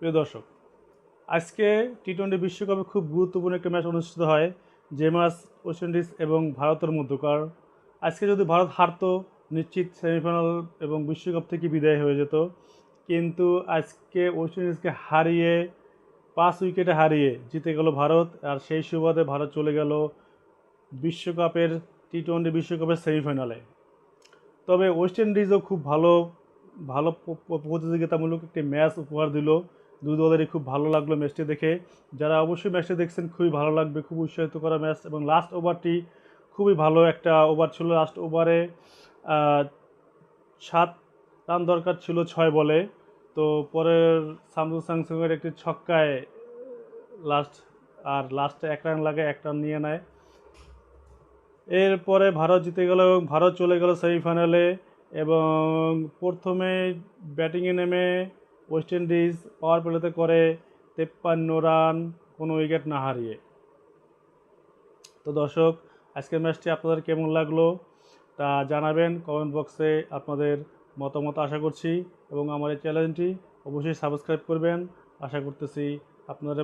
প্রিয় দর্শক, আজকে টি-20 বিশ্বকাপে খুব গুরুত্বপূর্ণ একটা ম্যাচ অনুষ্ঠিত হয়, যে ম্যাচ ওয়েস্ট ইন্ডিজ এবং ভারতের মধ্যকার। আজকে যদি ভারত হারতো, নিশ্চিত সেমিফাইনাল এবং বিশ্বকাপ থেকে বিদায় হয়ে যেত। কিন্তু আজকে ওয়েস্ট ইন্ডিজকে হারিয়ে 5 উইকেটে হারিয়ে জিতে গেল ভারত, আর সেই সুবাদে ভারত চলে গেল বিশ্বকাপের টি-20 বিশ্বকাপের সেমিফাইনালে। তবে ওয়েস্ট ইন্ডিজও খুব ভালো ভালো প্রতিযোগিতামূলক একটি ম্যাচ উপহার দিল। দুই দলেরই খুব ভালো লাগলো ম্যাচটি দেখে। যারা অবশ্যই ম্যাচটি দেখছেন খুবই ভালো লাগবে, খুব উৎসাহিত করা ম্যাচ। এবং লাস্ট ওভারটি খুবই ভালো একটা ওভার ছিল। লাস্ট ওভারে 7 রান দরকার ছিল 6 বলে। তো পরের সামসুং স্যামসংয়ের একটি ছক্কায় লাস্টে 1 রান লাগে, 1 রান নিয়ে নেয়। এরপরে ভারত জিতে গেল এবং ভারত চলে গেল সেমিফাইনালে। এবং প্রথমে ব্যাটিংয়ে নেমে ওয়েস্ট ইন্ডিজ পাওয়ার প্লেতে করে 53 রান, কোনো উইকেট না হারিয়ে। তো দর্শক, আজকের ম্যাচটি আপনাদের কেমন লাগলো তা জানাবেন কমেন্ট বক্সে। আপনাদের মতামত আশা করছি, এবং আমার এই চ্যানেলটি অবশ্যই সাবস্ক্রাইব করবেন। আশা করতেছি আপনারা